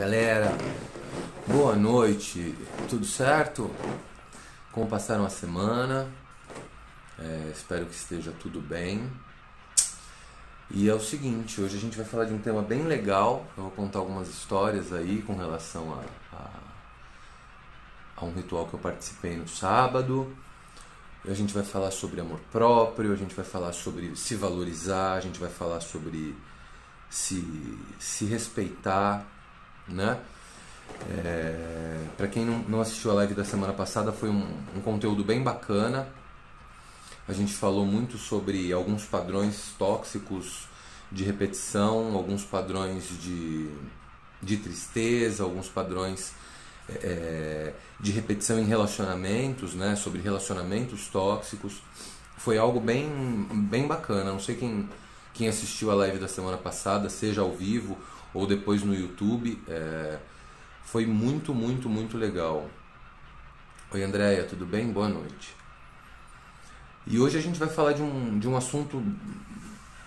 Galera, boa noite, tudo certo? Como passaram a semana? Espero que esteja tudo bem. E é o seguinte, hoje a gente vai falar de um tema bem legal. Eu vou contar algumas histórias aí com relação a um ritual que eu participei no sábado. A gente vai falar sobre amor próprio, a gente vai falar sobre se valorizar, a gente vai falar sobre se respeitar, né? Para quem não assistiu a live da semana passada, foi um conteúdo bem bacana. A gente falou muito sobre alguns padrões tóxicos de repetição, alguns padrões de tristeza, alguns padrões de repetição em relacionamentos, né? Sobre relacionamentos tóxicos. Foi algo bem bacana. Não sei quem assistiu a live da semana passada, seja ao vivo ou depois no YouTube. Foi muito legal. Oi, Andréia, tudo bem? Boa noite. E hoje a gente vai falar de um assunto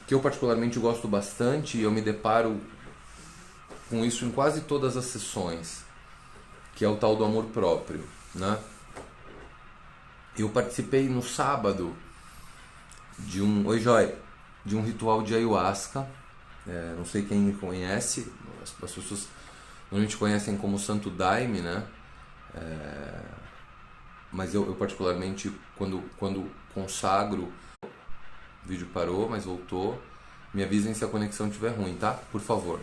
que eu particularmente gosto bastante e eu me deparo com isso em quase todas as sessões, que é o tal do amor próprio, né? Eu participei no sábado de um ritual de ayahuasca. Não sei quem me conhece, as pessoas normalmente conhecem como Santo Daime, né? Mas eu particularmente, quando consagro, o vídeo parou, mas voltou. Me avisem se a conexão estiver ruim, tá? Por favor.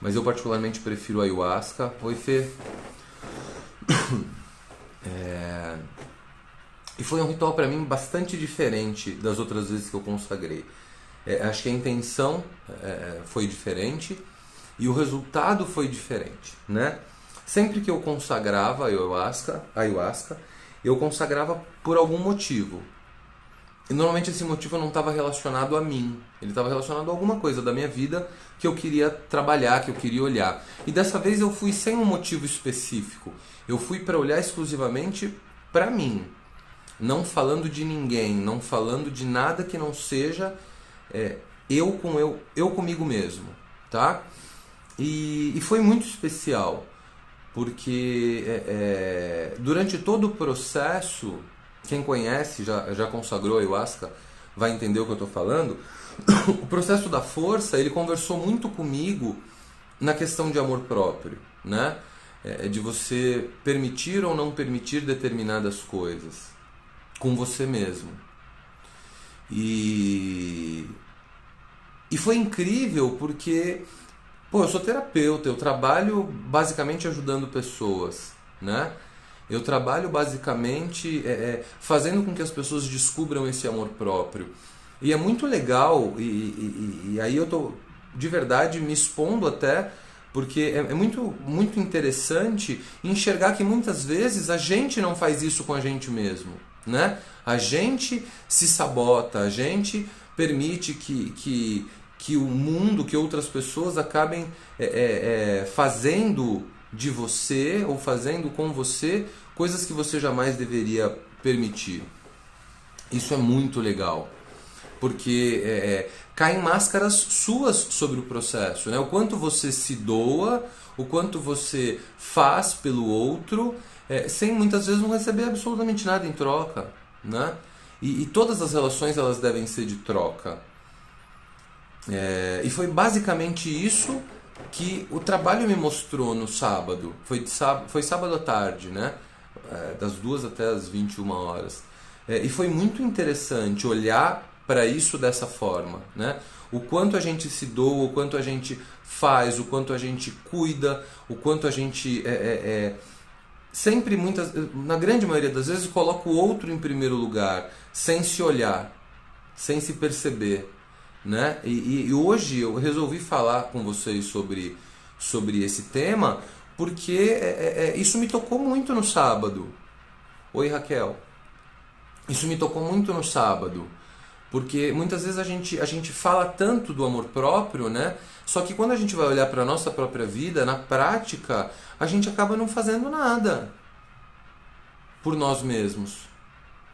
Mas eu particularmente prefiro a ayahuasca. Oi, Fê. E foi um ritual para mim bastante diferente das outras vezes que eu consagrei. Acho que a intenção foi diferente e o resultado foi diferente, né? Sempre que eu consagrava a ayahuasca, eu consagrava por algum motivo. E normalmente esse motivo não estava relacionado a mim. Ele estava relacionado a alguma coisa da minha vida que eu queria trabalhar, que eu queria olhar. E dessa vez eu fui sem um motivo específico. Eu fui para olhar exclusivamente para mim. Não falando de ninguém, não falando de nada que não seja eu comigo mesmo, tá? E foi muito especial, porque durante todo o processo, quem conhece, já consagrou a ayahuasca, vai entender o que eu estou falando. O processo da força, ele conversou muito comigo na questão de amor próprio, né? De você permitir ou não permitir determinadas coisas com você mesmo. E foi incrível porque, eu sou terapeuta, eu trabalho basicamente ajudando pessoas, né? Eu trabalho basicamente fazendo com que as pessoas descubram esse amor próprio. E é muito legal, e aí eu tô de verdade me expondo até, porque é muito interessante enxergar que muitas vezes a gente não faz isso com a gente mesmo, né? A gente se sabota, a gente permite que o mundo, que outras pessoas acabem fazendo de você ou fazendo com você coisas que você jamais deveria permitir. Isso é muito legal, porque caem máscaras suas sobre o processo, né? O quanto você se doa, o quanto você faz pelo outro, sem muitas vezes não receber absolutamente nada em troca, né? E todas as relações elas devem ser de troca. E foi basicamente isso que o trabalho me mostrou no sábado. Foi sábado à tarde, né? Das 2 até as 21 horas. E foi muito interessante olhar para isso dessa forma, né? O quanto a gente se doa, o quanto a gente faz, o quanto a gente cuida, o quanto a gente sempre, na grande maioria das vezes, coloca o outro em primeiro lugar, sem se olhar, sem se perceber, né? E hoje eu resolvi falar com vocês sobre esse tema porque isso me tocou muito no sábado. Oi, Raquel. Isso me tocou muito no sábado, porque muitas vezes a gente fala tanto do amor próprio, né? Só que quando a gente vai olhar para a nossa própria vida, na prática, a gente acaba não fazendo nada por nós mesmos.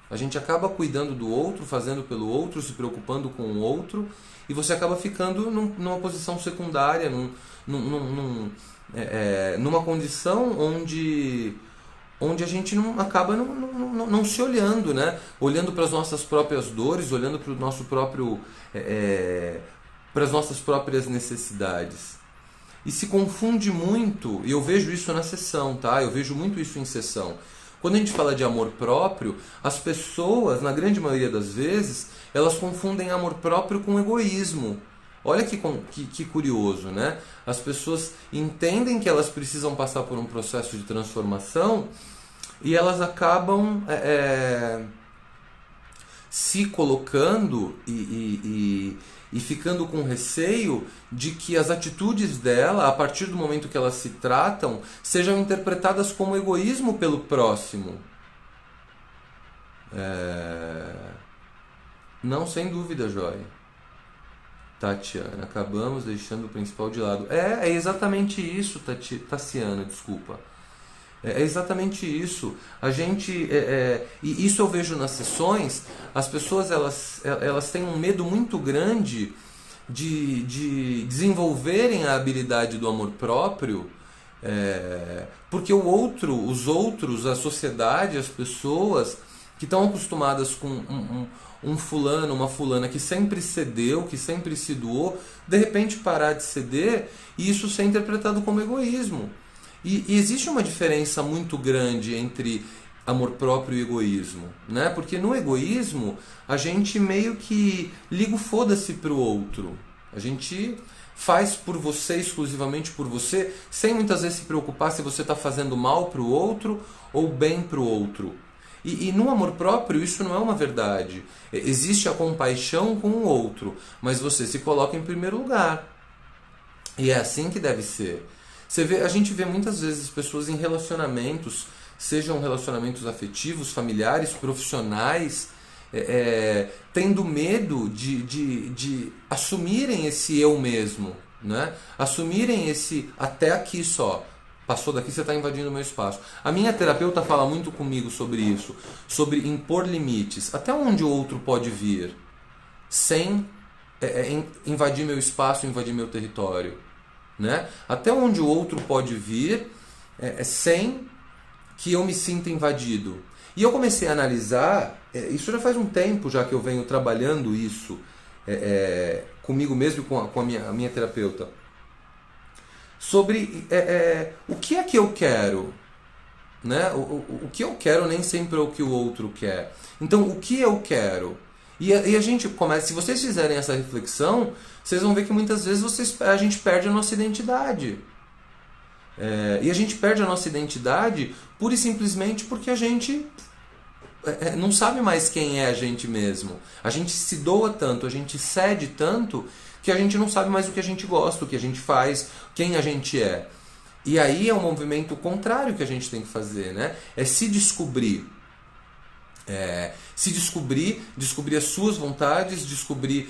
A gente acaba cuidando do outro, fazendo pelo outro, se preocupando com o outro, e você acaba ficando numa posição secundária, numa condição onde a gente acaba não se olhando, né? Olhando para as nossas próprias dores, olhando para o nosso próprio, para as nossas próprias necessidades. E se confunde muito, e eu vejo isso na sessão, tá? Eu vejo muito isso em sessão. Quando a gente fala de amor próprio, as pessoas, na grande maioria das vezes, elas confundem amor próprio com egoísmo. Olha que curioso, né? As pessoas entendem que elas precisam passar por um processo de transformação e elas acabam se colocando e ficando com receio de que as atitudes dela, a partir do momento que elas se tratam, sejam interpretadas como egoísmo pelo próximo. Não, sem dúvida, Joia. Tatiana, acabamos deixando o principal de lado. É exatamente isso, Tassiana, desculpa. É exatamente isso. A gente, e isso eu vejo nas sessões, as pessoas elas têm um medo muito grande de desenvolverem a habilidade do amor próprio, porque os outros, a sociedade, as pessoas que estão acostumadas com um fulano, uma fulana que sempre cedeu, que sempre se doou, de repente parar de ceder e isso ser interpretado como egoísmo. E existe uma diferença muito grande entre amor próprio e egoísmo, né? Porque no egoísmo a gente meio que liga o foda-se pro outro. A gente faz por você, exclusivamente por você, sem muitas vezes se preocupar se você está fazendo mal pro outro ou bem pro outro. E no amor próprio isso não é uma verdade. Existe a compaixão com o outro, mas você se coloca em primeiro lugar. E é assim que deve ser. A gente vê muitas vezes pessoas em relacionamentos, sejam relacionamentos afetivos, familiares, profissionais, tendo medo de assumirem esse eu mesmo, né? Assumirem esse até aqui só. Passou daqui, você está invadindo o meu espaço. A minha terapeuta fala muito comigo sobre isso, sobre impor limites. Até onde o outro pode vir sem invadir meu espaço, invadir meu território, né? Até onde o outro pode vir sem que eu me sinta invadido. E eu comecei a analisar, isso já faz um tempo já que eu venho trabalhando isso comigo mesmo e com a minha terapeuta, sobre o que é que eu quero, né? O que eu quero nem sempre é o que o outro quer. Então, o que eu quero? E a gente começa, se vocês fizerem essa reflexão, vocês vão ver que muitas vezes a gente perde a nossa identidade. E a gente perde a nossa identidade pura e simplesmente porque a gente não sabe mais quem é a gente mesmo. A gente se doa tanto, a gente cede tanto, que a gente não sabe mais o que a gente gosta, o que a gente faz, quem a gente é. E aí é um movimento contrário que a gente tem que fazer, né? É se descobrir. Descobrir as suas vontades, descobrir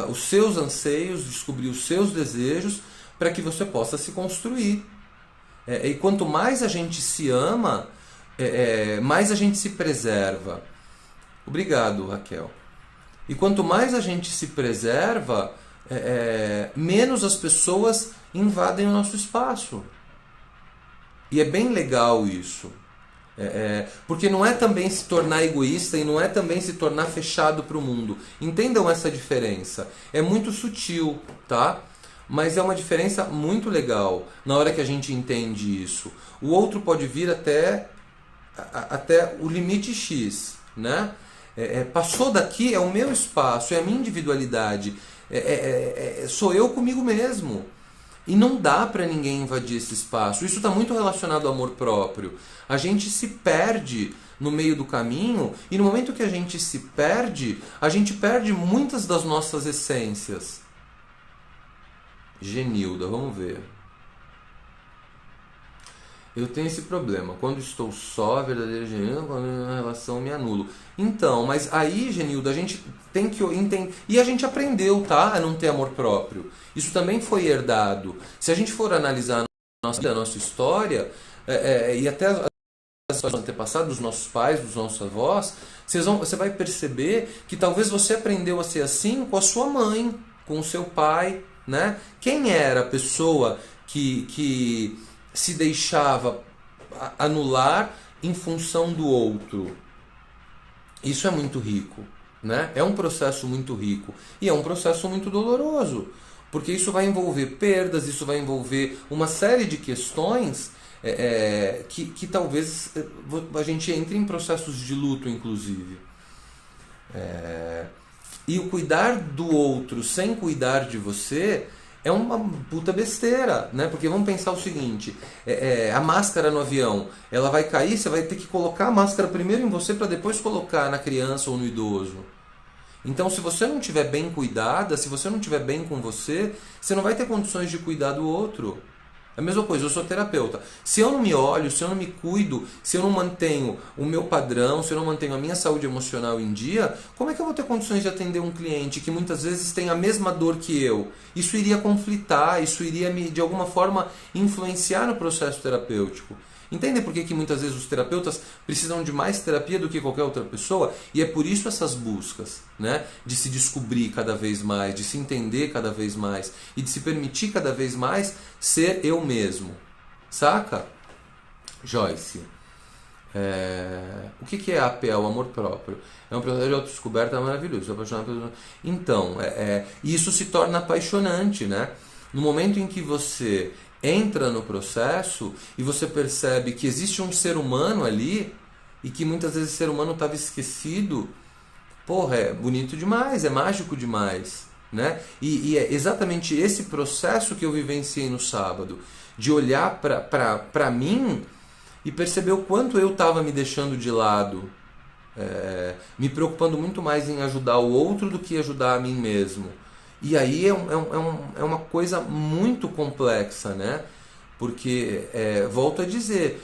os seus anseios, descobrir os seus desejos, para que você possa se construir. E quanto mais a gente se ama, mais a gente se preserva. Obrigado, Raquel. E quanto mais a gente se preserva, menos as pessoas invadem o nosso espaço. E é bem legal isso. Porque não é também se tornar egoísta e não é também se tornar fechado para o mundo. Entendam essa diferença. É muito sutil, tá? Mas é uma diferença muito legal na hora que a gente entende isso. O outro pode vir até o limite X, né? Passou daqui, é o meu espaço, é a minha individualidade, sou eu comigo mesmo. E não dá para ninguém invadir esse espaço. Isso está muito relacionado ao amor próprio. A gente se perde no meio do caminho, e no momento que a gente se perde, a gente perde muitas das nossas essências. Genilda, vamos ver. Eu tenho esse problema. Quando estou só, a verdadeira Genilda, quando na relação me anulo. Então, mas aí, Genilda, a gente tem que entender. E a gente aprendeu, tá? A não ter amor próprio. Isso também foi herdado. Se a gente for analisar a nossa história, e até dos antepassados, dos nossos pais, dos nossos avós, você vai perceber que talvez você aprendeu a ser assim com a sua mãe, com o seu pai, né? Quem era a pessoa que se deixava anular em função do outro? Isso é muito rico, né? É um processo muito rico e é um processo muito doloroso, porque isso vai envolver perdas, isso vai envolver uma série de questões que talvez a gente entre em processos de luto, inclusive. E o cuidar do outro sem cuidar de você é uma puta besteira, né? Porque vamos pensar o seguinte, a máscara no avião, ela vai cair, você vai ter que colocar a máscara primeiro em você para depois colocar na criança ou no idoso. Então, se você não estiver bem cuidada, se você não estiver bem com você não vai ter condições de cuidar do outro. É a mesma coisa, eu sou terapeuta. Se eu não me olho, se eu não me cuido, se eu não mantenho o meu padrão, se eu não mantenho a minha saúde emocional em dia, como é que eu vou ter condições de atender um cliente que muitas vezes tem a mesma dor que eu? Isso iria conflitar, isso iria me, de alguma forma, influenciar no processo terapêutico. Entendem por que muitas vezes os terapeutas precisam de mais terapia do que qualquer outra pessoa? E é por isso essas buscas, né? De se descobrir cada vez mais, de se entender cada vez mais e de se permitir cada vez mais ser eu mesmo. Saca? Joyce. O que é APA, o amor próprio? É um processo de autodescoberta maravilhoso. Então, isso se torna apaixonante, né? No momento em que você entra no processo e você percebe que existe um ser humano ali e que muitas vezes esse ser humano estava esquecido, porra, é bonito demais, é mágico demais, né? E é exatamente esse processo que eu vivenciei no sábado, de olhar para mim e perceber o quanto eu estava me deixando de lado, me preocupando muito mais em ajudar o outro do que ajudar a mim mesmo. E aí é uma coisa muito complexa, né? Porque, volto a dizer,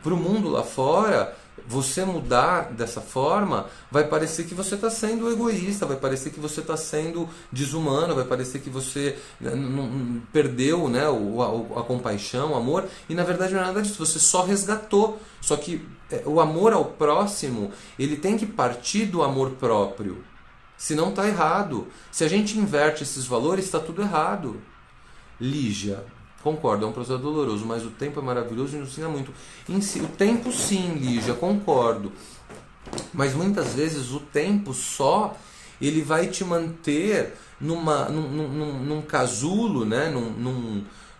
para o mundo lá fora, você mudar dessa forma, vai parecer que você está sendo egoísta, vai parecer que você está sendo desumano, vai parecer que você não perdeu, né, a compaixão, o amor, e na verdade não é nada disso, você só resgatou. Só que o amor ao próximo, ele tem que partir do amor próprio. Senão está errado. Se a gente inverte esses valores, está tudo errado. Lígia, concordo, é um processo doloroso, mas o tempo é maravilhoso e nos ensina muito. O tempo sim, Lígia, concordo. Mas muitas vezes o tempo só, ele vai te manter num casulo, né?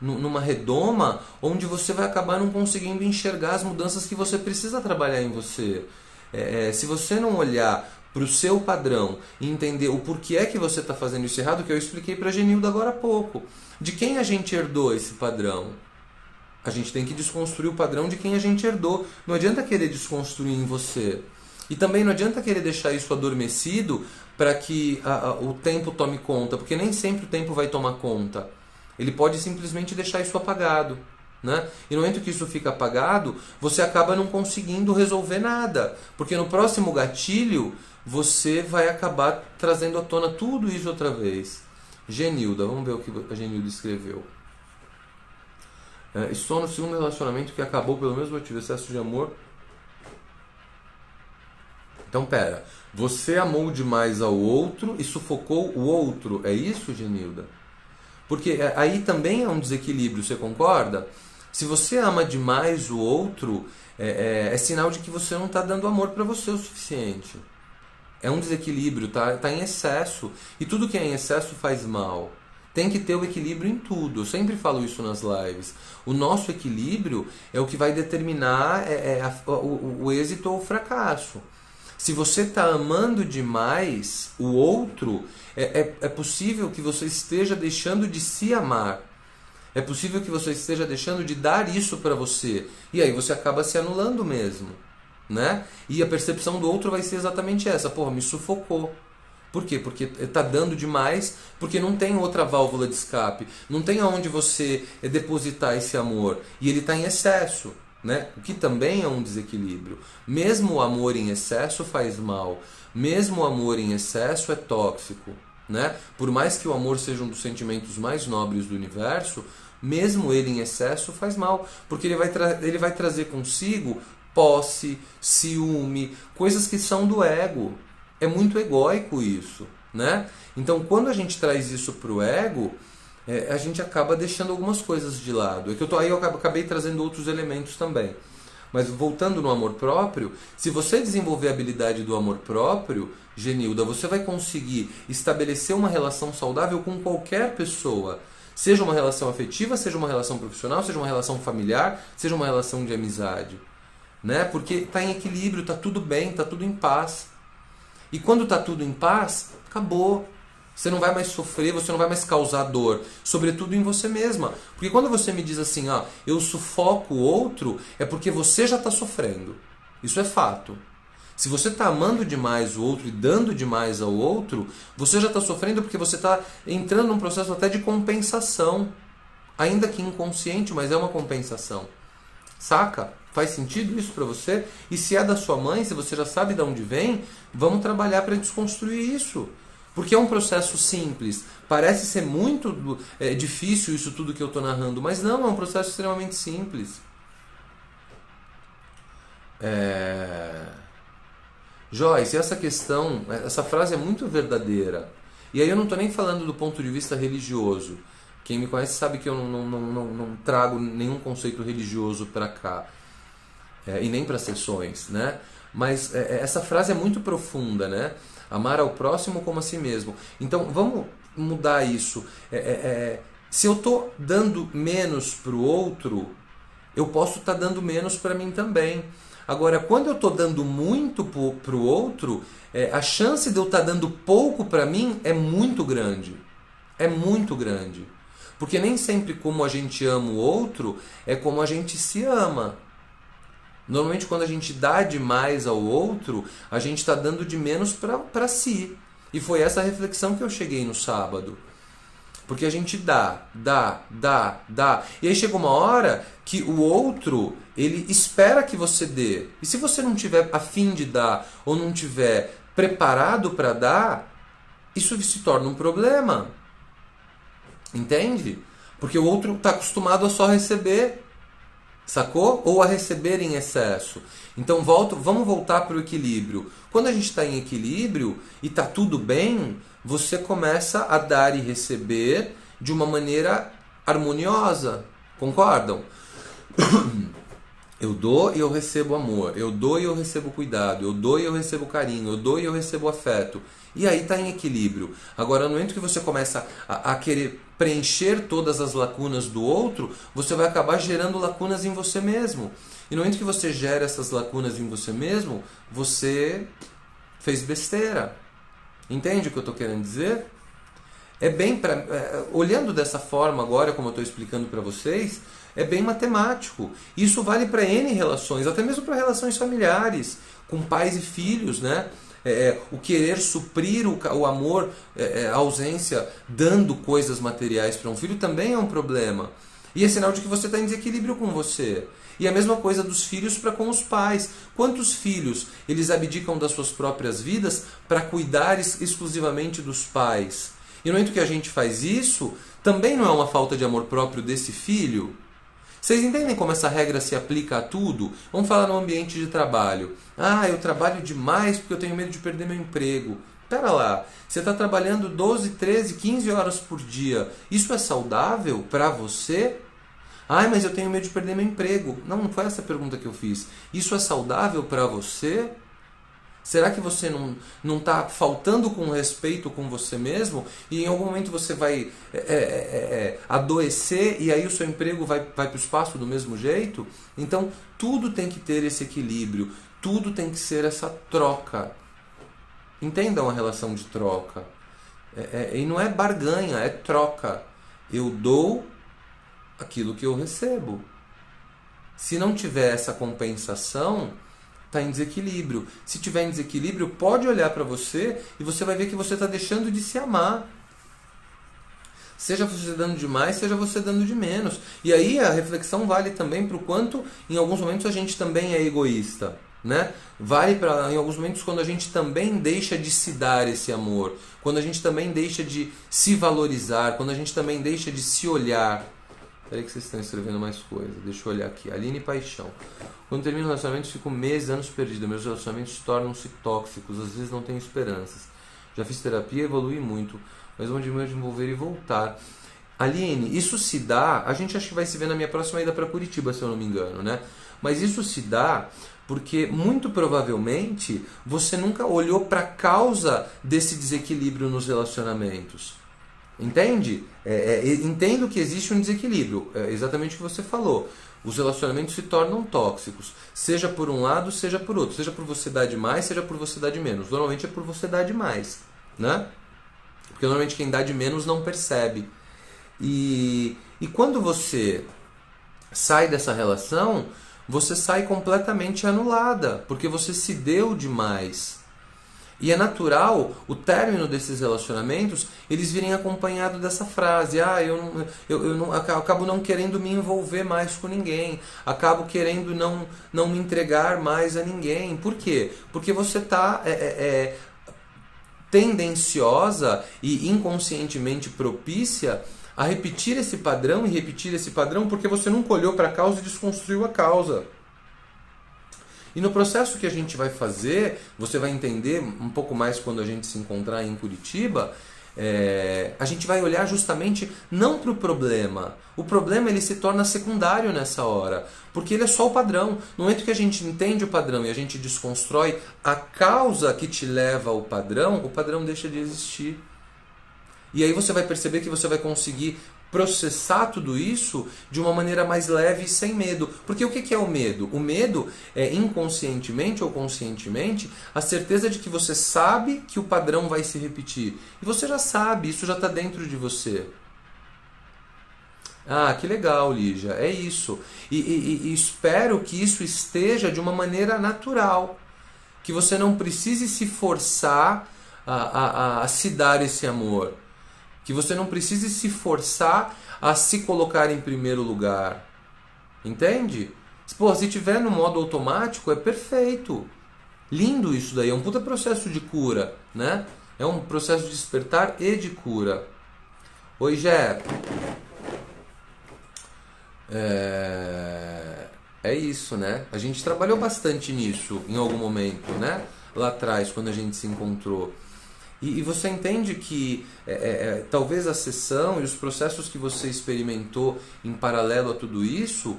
Numa redoma, onde você vai acabar não conseguindo enxergar as mudanças que você precisa trabalhar em você. Se você não olhar para o seu padrão e entender o porquê é que você está fazendo isso errado, que eu expliquei para a Genilda agora há pouco. De quem a gente herdou esse padrão? A gente tem que desconstruir o padrão de quem a gente herdou. Não adianta querer desconstruir em você. E também não adianta querer deixar isso adormecido para que o tempo tome conta, porque nem sempre o tempo vai tomar conta. Ele pode simplesmente deixar isso apagado, né? E no momento que isso fica apagado, você acaba não conseguindo resolver nada, porque no próximo gatilho você vai acabar trazendo à tona tudo isso outra vez. Genilda, vamos ver o que a Genilda escreveu. Estou no segundo relacionamento que acabou pelo mesmo motivo, excesso de amor. Então pera, você amou demais ao outro e sufocou o outro, é isso, Genilda? Porque aí também é um desequilíbrio, você concorda? Se você ama demais o outro, é sinal de que você não está dando amor para você o suficiente. É um desequilíbrio, tá em excesso. E tudo que é em excesso faz mal. Tem que ter o equilíbrio em tudo. Eu sempre falo isso nas lives. O nosso equilíbrio é o que vai determinar o êxito ou o fracasso. Se você está amando demais o outro, é possível que você esteja deixando de se amar. É possível que você esteja deixando de dar isso para você. E aí você acaba se anulando mesmo, né? E a percepção do outro vai ser exatamente essa. Porra, me sufocou. Por quê? Porque está dando demais, porque não tem outra válvula de escape. Não tem aonde você depositar esse amor. E ele está em excesso, né? O que também é um desequilíbrio. Mesmo o amor em excesso faz mal. Mesmo o amor em excesso é tóxico, né? Por mais que o amor seja um dos sentimentos mais nobres do universo, mesmo ele em excesso faz mal, porque ele vai trazer consigo posse, ciúme, coisas que são do ego. É muito egóico isso, né? Então, quando a gente traz isso para o ego, a gente acaba deixando algumas coisas de lado. Eu acabei trazendo outros elementos também. Mas voltando no amor próprio, se você desenvolver a habilidade do amor próprio, Genilda, você vai conseguir estabelecer uma relação saudável com qualquer pessoa. Seja uma relação afetiva, seja uma relação profissional, seja uma relação familiar, seja uma relação de amizade. Né? Porque está em equilíbrio, está tudo bem, está tudo em paz. E quando está tudo em paz, acabou. Você não vai mais sofrer, você não vai mais causar dor, sobretudo em você mesma. Porque quando você me diz assim, eu sufoco o outro, é porque você já está sofrendo. Isso é fato. Se você está amando demais o outro e dando demais ao outro, você já está sofrendo porque você está entrando num processo até de compensação. Ainda que inconsciente, mas é uma compensação. Saca? Faz sentido isso para você? E se é da sua mãe, se você já sabe de onde vem, vamos trabalhar para desconstruir isso. Porque é um processo simples. Parece ser muito difícil isso tudo que eu estou narrando, mas não, é um processo extremamente simples. Joyce, essa frase é muito verdadeira. E aí eu não estou nem falando do ponto de vista religioso. Quem me conhece sabe que eu não trago nenhum conceito religioso para cá. E nem para sessões, né? Mas essa frase é muito profunda, né? Amar ao próximo como a si mesmo. Então vamos mudar isso. Se eu estou dando menos para o outro, eu posso estar dando menos para mim também. Agora, quando eu estou dando muito para o outro, a chance de eu estar dando pouco para mim é muito grande. É muito grande. Porque nem sempre como a gente ama o outro é como a gente se ama. Normalmente quando a gente dá demais ao outro, a gente está dando de menos para si. E foi essa reflexão que eu cheguei no sábado. Porque a gente dá. E aí chega uma hora que o outro, ele espera que você dê. E se você não tiver a fim de dar, ou não tiver preparado para dar, isso se torna um problema. Entende? Porque o outro está acostumado a só receber. Sacou? Ou a receber em excesso. Então vamos voltar para o equilíbrio. Quando a gente está em equilíbrio e está tudo bem, você começa a dar e receber de uma maneira harmoniosa. Concordam? Eu dou e eu recebo amor. Eu dou e eu recebo cuidado. Eu dou e eu recebo carinho. Eu dou e eu recebo afeto. E aí está em equilíbrio. Agora, no momento que você começa a querer preencher todas as lacunas do outro, você vai acabar gerando lacunas em você mesmo. E no momento que você gera essas lacunas em você mesmo, você fez besteira. Entende o que eu estou querendo dizer? Olhando dessa forma agora, como eu estou explicando para vocês, é bem matemático. Isso vale para N relações, até mesmo para relações familiares, com pais e filhos, né? O querer suprir o amor, a ausência, dando coisas materiais para um filho também é um problema. E é sinal de que você está em desequilíbrio com você. E a mesma coisa dos filhos para com os pais. Quantos filhos eles abdicam das suas próprias vidas para cuidar exclusivamente dos pais? E no momento que a gente faz isso, também não é uma falta de amor próprio desse filho? Vocês entendem como essa regra se aplica a tudo? Vamos falar no ambiente de trabalho. Eu trabalho demais porque eu tenho medo de perder meu emprego. Pera lá, você está trabalhando 12, 13, 15 horas por dia. Isso é saudável para você? Mas eu tenho medo de perder meu emprego. Não foi essa a pergunta que eu fiz. Isso é saudável para você? Será que você não está faltando com respeito com você mesmo? E em algum momento você vai adoecer e aí o seu emprego vai para o espaço do mesmo jeito? Então tudo tem que ter esse equilíbrio. Tudo tem que ser essa troca. Entendam a relação de troca. E não é barganha, é troca. Eu dou aquilo que eu recebo. Se não tiver essa compensação, está em desequilíbrio. Se tiver em desequilíbrio, pode olhar para você e você vai ver que você está deixando de se amar. Seja você dando de mais, seja você dando de menos. E aí a reflexão vale também para o quanto, em alguns momentos, a gente também é egoísta. Né? Vale para, em alguns momentos, quando a gente também deixa de se dar esse amor, quando a gente também deixa de se valorizar, quando a gente também deixa de se olhar. Peraí que vocês estão escrevendo mais coisa. Deixa eu olhar aqui. Aline Paixão. Quando termino um relacionamento, fico meses, anos perdido. Meus relacionamentos tornam-se tóxicos. Às vezes não tenho esperanças. Já fiz terapia, evolui muito. Mas onde me envolver e voltar. Aline, isso se dá... A gente acho que vai se ver na minha próxima ida para Curitiba, se eu não me engano, né? Mas isso se dá porque, muito provavelmente, você nunca olhou para a causa desse desequilíbrio nos relacionamentos. Entende? Entendo que existe um desequilíbrio. É exatamente o que você falou. Os relacionamentos se tornam tóxicos. Seja por um lado, seja por outro. Seja por você dar de mais, seja por você dar de menos. Normalmente é por você dar de mais, né? Porque normalmente quem dá de menos não percebe. E quando você sai dessa relação, você sai completamente anulada. Porque você se deu demais. E é natural o término desses relacionamentos eles virem acompanhado dessa frase: eu acabo não querendo me envolver mais com ninguém, acabo querendo não me entregar mais a ninguém. Por quê? Porque você está tendenciosa e inconscientemente propícia a repetir esse padrão e repetir esse padrão porque você nunca olhou para a causa e desconstruiu a causa. E no processo que a gente vai fazer, você vai entender um pouco mais quando a gente se encontrar em Curitiba, a gente vai olhar justamente não para o problema. O problema ele se torna secundário nessa hora, porque ele é só o padrão. No momento que a gente entende o padrão e a gente desconstrói a causa que te leva ao padrão, o padrão deixa de existir. E aí você vai perceber que você vai conseguir processar tudo isso de uma maneira mais leve e sem medo. Porque o que é o medo? O medo é, inconscientemente ou conscientemente, a certeza de que você sabe que o padrão vai se repetir. E você já sabe, isso já está dentro de você. Ah, que legal, Lígia, é isso. E espero que isso esteja de uma maneira natural. Que você não precise se forçar a se dar esse amor. Que você não precise se forçar a se colocar em primeiro lugar. Entende? Pô, se tiver no modo automático, é perfeito. Lindo isso daí. É um puta processo de cura, né? É um processo de despertar e de cura. Oi, Gé. É isso, né? A gente trabalhou bastante nisso em algum momento, né? Lá atrás, quando a gente se encontrou. E você entende que talvez a sessão e os processos que você experimentou em paralelo a tudo isso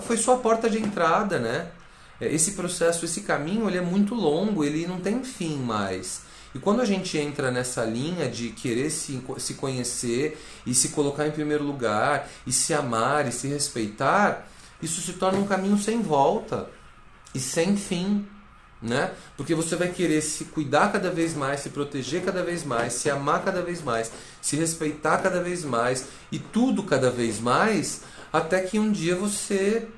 foi só a porta de entrada, né? Esse processo, esse caminho, ele é muito longo, ele não tem fim mais. E quando a gente entra nessa linha de querer se conhecer e se colocar em primeiro lugar, e se amar e se respeitar, isso se torna um caminho sem volta e sem fim. Né? Porque você vai querer se cuidar cada vez mais, se proteger cada vez mais, se amar cada vez mais, se respeitar cada vez mais e tudo cada vez mais, até que um dia você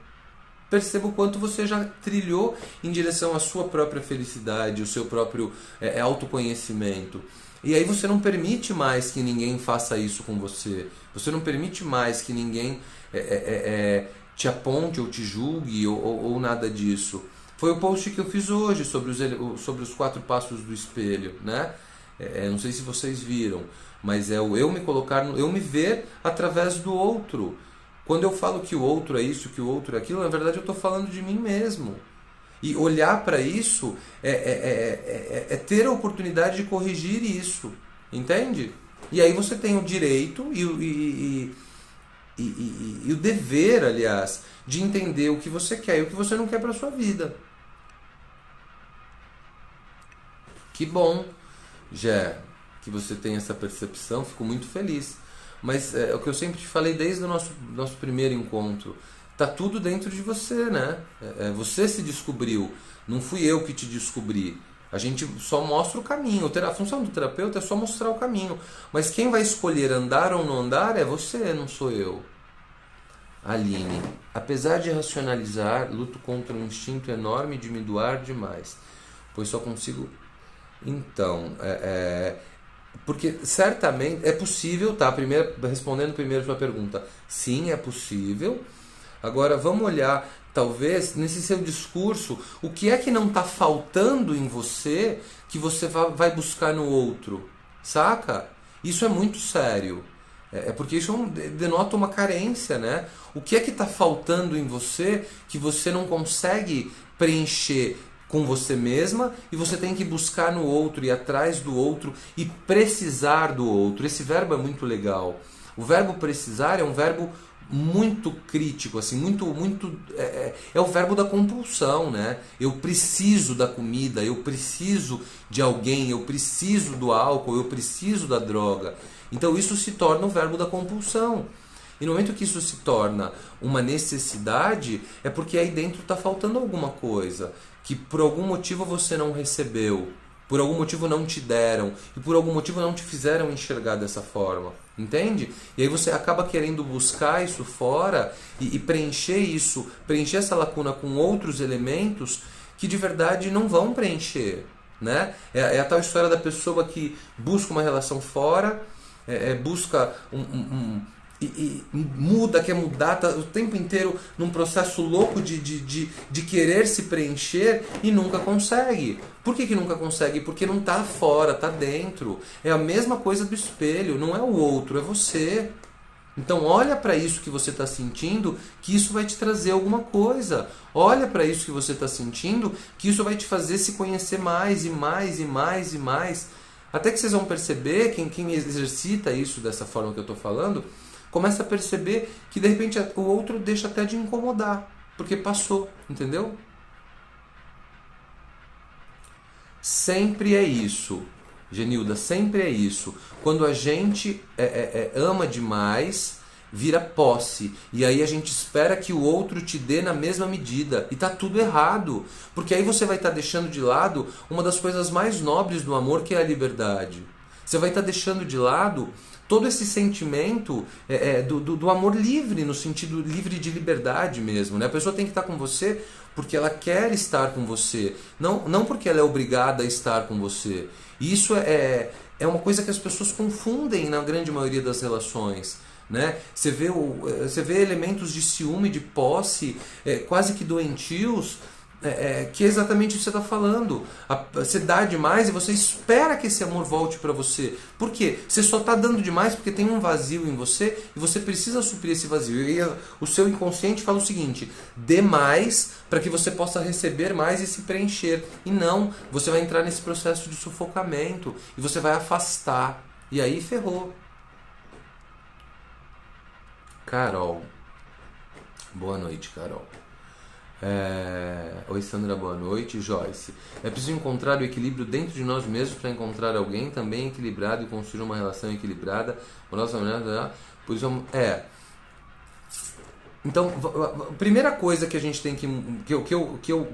perceba o quanto você já trilhou em direção à sua própria felicidade, o seu próprio autoconhecimento. E aí você não permite mais que ninguém faça isso com você. Você não permite mais que ninguém te aponte ou te julgue ou nada disso. Foi o post que eu fiz hoje sobre os 4 passos do espelho, né? Não sei se vocês viram, mas é o eu me ver através do outro. Quando eu falo que o outro é isso, que o outro é aquilo, na verdade eu estou falando de mim mesmo. E olhar para isso é ter a oportunidade de corrigir isso, entende? E aí você tem o direito e o dever, aliás, de entender o que você quer e o que você não quer para sua vida. Que bom, Gé, que você tem essa percepção, fico muito feliz. Mas é o que eu sempre te falei desde o nosso primeiro encontro. Tá tudo dentro de você, né? Você se descobriu, não fui eu que te descobri. A gente só mostra o caminho. A função do terapeuta é só mostrar o caminho. Mas quem vai escolher andar ou não andar é você, não sou eu. Aline, apesar de racionalizar, luto contra um instinto enorme de me doar demais, pois só consigo... Então, porque certamente é possível, tá? Respondendo primeiro a sua pergunta, sim, é possível. Agora, vamos olhar, talvez, nesse seu discurso, o que é que não está faltando em você que você vai buscar no outro, saca? Isso é muito sério. É porque isso denota uma carência, né? O que é que está faltando em você que você não consegue preencher com você mesma e você tem que buscar no outro, ir atrás do outro e precisar do outro. Esse verbo é muito legal. O verbo precisar é um verbo muito crítico, assim, é o verbo da compulsão, né? Eu preciso da comida, eu preciso de alguém, eu preciso do álcool, eu preciso da droga. Então isso se torna o verbo da compulsão. E no momento que isso se torna uma necessidade, é porque aí dentro está faltando alguma coisa que por algum motivo você não recebeu, por algum motivo não te deram e por algum motivo não te fizeram enxergar dessa forma. Entende? E aí você acaba querendo buscar isso fora e preencher isso, preencher essa lacuna com outros elementos que de verdade não vão preencher. Né? É a tal história da pessoa que busca uma relação fora, busca e muda, quer mudar, tá o tempo inteiro num processo louco de querer se preencher e nunca consegue. Por que nunca consegue? Porque não está fora, está dentro. É a mesma coisa do espelho, não é o outro, é você. Então olha para isso que você está sentindo, que isso vai te trazer alguma coisa. Olha para isso que você está sentindo, que isso vai te fazer se conhecer mais e mais e mais e mais. Até que vocês vão perceber, quem exercita isso dessa forma que eu estou falando, começa a perceber que de repente o outro deixa até de incomodar, porque passou, entendeu? Sempre é isso, Genilda, sempre é isso. Quando a gente ama demais, vira posse. E aí a gente espera que o outro te dê na mesma medida. E tá tudo errado. Porque aí você vai estar deixando de lado uma das coisas mais nobres do amor, que é a liberdade. Você vai estar deixando de lado todo esse sentimento do amor livre, no sentido livre de liberdade mesmo. Né? A pessoa tem que estar com você porque ela quer estar com você, não porque ela é obrigada a estar com você. E isso é uma coisa que as pessoas confundem na grande maioria das relações. Né? Você vê elementos de ciúme, de posse, quase que doentios, que é exatamente o que você está falando. Você dá demais e você espera que esse amor volte para você. Por quê? Você só está dando demais porque tem um vazio em você e você precisa suprir esse vazio. E o seu inconsciente fala o seguinte: dê mais para que você possa receber mais e se preencher. E não, você vai entrar nesse processo de sufocamento e você vai afastar. E aí ferrou. Carol. Boa noite, Carol. Oi, Sandra, boa noite. Joyce. É preciso encontrar o equilíbrio dentro de nós mesmos para encontrar alguém também equilibrado e construir uma relação equilibrada. Por isso, Então, a primeira coisa que a gente tem que eu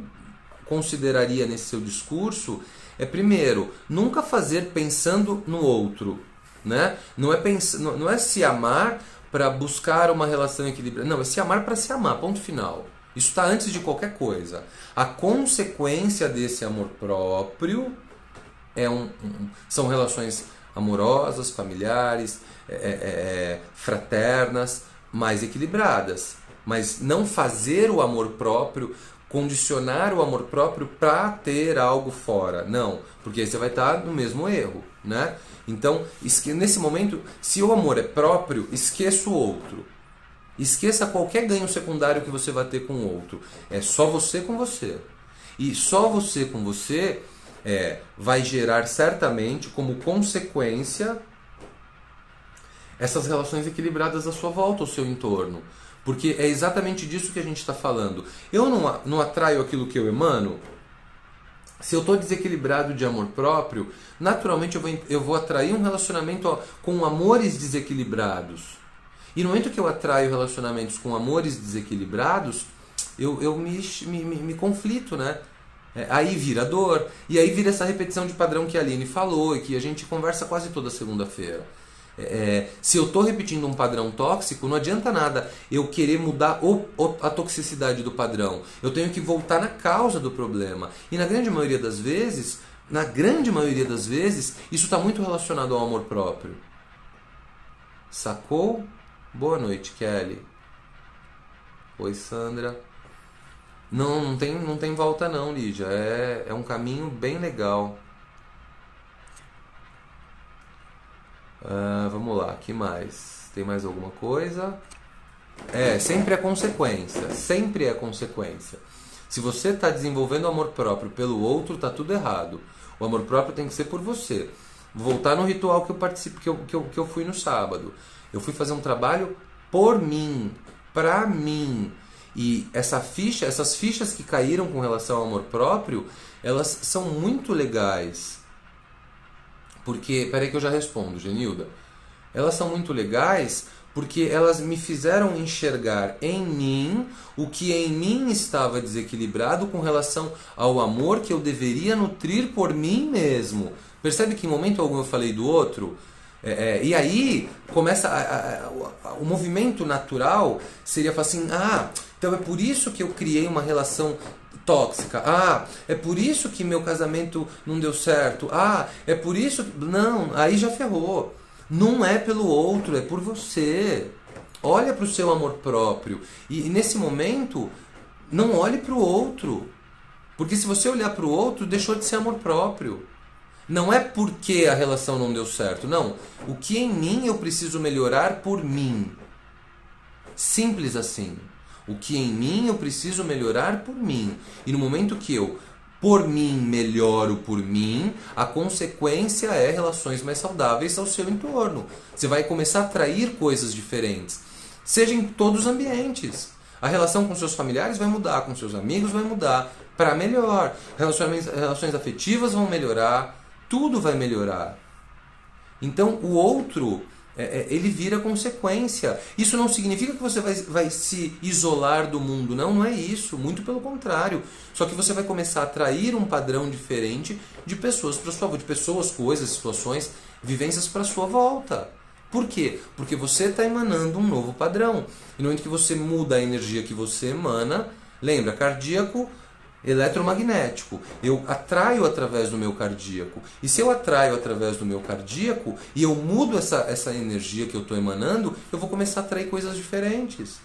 consideraria nesse seu discurso é, primeiro, nunca fazer pensando no outro. Né? Não é se amar para buscar uma relação equilibrada. Não, é se amar para se amar, ponto final. Isso está antes de qualquer coisa. A consequência desse amor próprio são relações amorosas, familiares, fraternas, mais equilibradas. Mas não fazer o amor próprio, condicionar o amor próprio para ter algo fora. Não, porque aí você vai estar no mesmo erro. Né? Então, nesse momento, se o amor é próprio, esqueça o outro. Esqueça qualquer ganho secundário que você vai ter com o outro. É só você com você. E só você com você vai gerar certamente como consequência essas relações equilibradas à sua volta, ao seu entorno. Porque é exatamente disso que a gente está falando. Eu não atraio aquilo que eu emano. Se eu estou desequilibrado de amor próprio, naturalmente eu vou atrair um relacionamento com amores desequilibrados. E no momento que eu atraio relacionamentos com amores desequilibrados, eu me conflito, né? Aí vira dor, e aí vira essa repetição de padrão que a Aline falou e que a gente conversa quase toda segunda-feira. Se eu estou repetindo um padrão tóxico, não adianta nada eu querer mudar a toxicidade do padrão. Eu tenho que voltar na causa do problema. E na grande maioria das vezes, isso está muito relacionado ao amor próprio. Sacou? Boa noite, Kelly. Oi, Sandra. Não tem volta não, Lídia. É um caminho bem legal. Vamos lá, que mais? Tem mais alguma coisa? Sempre é consequência. Sempre é consequência. Se você está desenvolvendo amor próprio pelo outro, está tudo errado. O amor próprio tem que ser por você. Vou voltar no ritual que eu participo, que eu fui no sábado. Eu fui fazer um trabalho por mim, pra mim. E essas fichas que caíram com relação ao amor próprio, elas são muito legais. Porque, peraí que eu já respondo, Genilda. Elas são muito legais porque elas me fizeram enxergar em mim o que em mim estava desequilibrado com relação ao amor que eu deveria nutrir por mim mesmo. Percebe que em momento algum eu falei do outro? E aí começa o movimento natural seria falar assim, então é por isso que eu criei uma relação tóxica, é por isso que meu casamento não deu certo, é por isso que... Não, aí já ferrou. Não é pelo outro, é por você. Olha para o seu amor próprio. E nesse momento, não olhe para o outro. Porque se você olhar para o outro, deixou de ser amor próprio. Não é porque a relação não deu certo. Não. O que em mim eu preciso melhorar por mim. Simples assim. O que em mim eu preciso melhorar por mim. E no momento que eu, por mim, melhoro por mim, a consequência é relações mais saudáveis ao seu entorno. Você vai começar a atrair coisas diferentes. Seja em todos os ambientes. A relação com seus familiares vai mudar, com seus amigos vai mudar para melhor. Relações afetivas vão melhorar. Tudo vai melhorar. Então o outro, ele vira consequência. Isso não significa que você vai se isolar do mundo. Não é isso. Muito pelo contrário. Só que você vai começar a atrair um padrão diferente de pessoas para sua volta, de pessoas, coisas, situações, vivências para sua volta. Por quê? Porque você está emanando um novo padrão. E no momento que você muda a energia que você emana, lembra, cardíaco, eletromagnético. Eu atraio através do meu cardíaco. E se eu atraio através do meu cardíaco e eu mudo essa energia que eu estou emanando, eu vou começar a atrair coisas diferentes.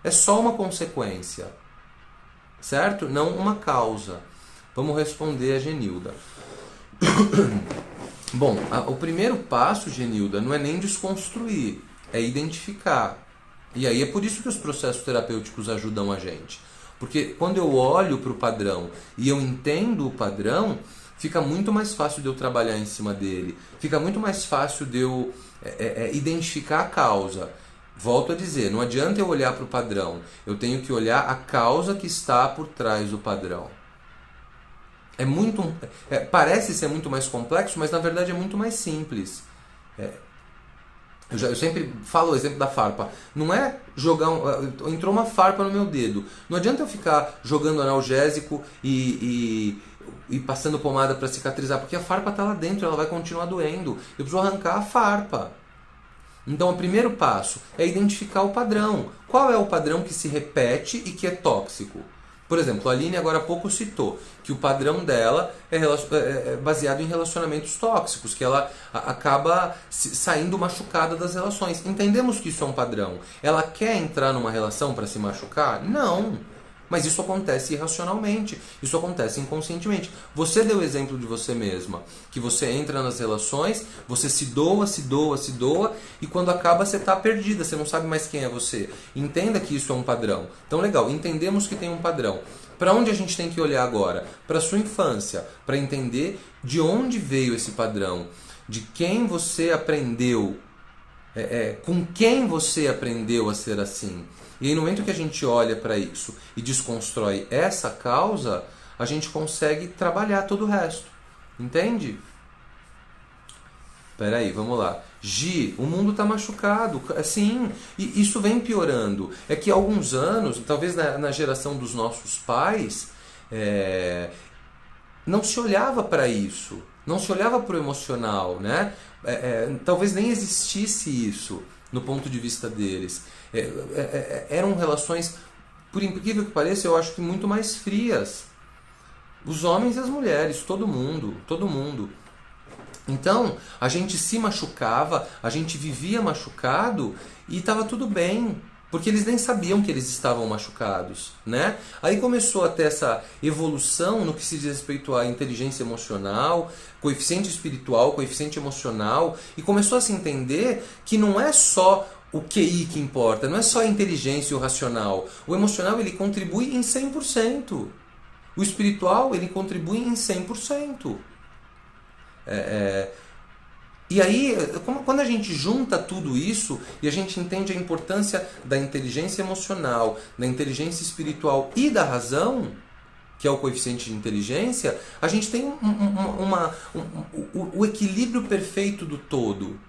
É só uma consequência. Certo? Não uma causa. Vamos responder a Genilda. Bom, o primeiro passo, Genilda, não é nem desconstruir, é identificar. E aí é por isso que os processos terapêuticos ajudam a gente. Porque quando eu olho para o padrão e eu entendo o padrão, fica muito mais fácil de eu trabalhar em cima dele. Fica muito mais fácil de eu identificar a causa. Volto a dizer, não adianta eu olhar para o padrão. Eu tenho que olhar a causa que está por trás do padrão. Parece ser muito mais complexo, mas na verdade é muito mais simples. Eu sempre falo o exemplo da farpa. Não é jogar... entrou uma farpa no meu dedo. Não adianta eu ficar jogando analgésico e passando pomada para cicatrizar, porque a farpa está lá dentro, ela vai continuar doendo. Eu preciso arrancar a farpa. Então o primeiro passo é identificar o padrão. Qual é o padrão que se repete e que é tóxico? Por exemplo, a Aline agora há pouco citou que o padrão dela é baseado em relacionamentos tóxicos, que ela acaba saindo machucada das relações. Entendemos que isso é um padrão. Ela quer entrar numa relação para se machucar? Não. Mas isso acontece irracionalmente, isso acontece inconscientemente. Você deu o exemplo de você mesma, que você entra nas relações, você se doa, e quando acaba você está perdida, você não sabe mais quem é você. Entenda que isso é um padrão. Então legal, entendemos que tem um padrão. Para onde a gente tem que olhar agora? Para a sua infância, para entender de onde veio esse padrão, de quem você aprendeu, com quem você aprendeu a ser assim. E aí no momento que a gente olha para isso e desconstrói essa causa, a gente consegue trabalhar todo o resto. Entende? Espera aí, vamos lá. Gi, o mundo está machucado. Sim, e isso vem piorando. É que há alguns anos, talvez na geração dos nossos pais, não se olhava para isso. Não se olhava para o emocional, né? Talvez nem existisse isso no ponto de vista deles. Eram relações, por incrível que pareça, eu acho que muito mais frias. Os homens e as mulheres, todo mundo. Então, a gente se machucava, a gente vivia machucado e estava tudo bem. Porque eles nem sabiam que eles estavam machucados, né? Aí começou a ter essa evolução no que se diz respeito à inteligência emocional, coeficiente espiritual, coeficiente emocional, e começou a se entender que não é só o QI que importa, não é só a inteligência e o racional. O emocional ele contribui em 100%. O espiritual ele contribui em 100%. E aí, quando a gente junta tudo isso e a gente entende a importância da inteligência emocional, da inteligência espiritual e da razão, que é o coeficiente de inteligência, a gente tem o equilíbrio perfeito do todo.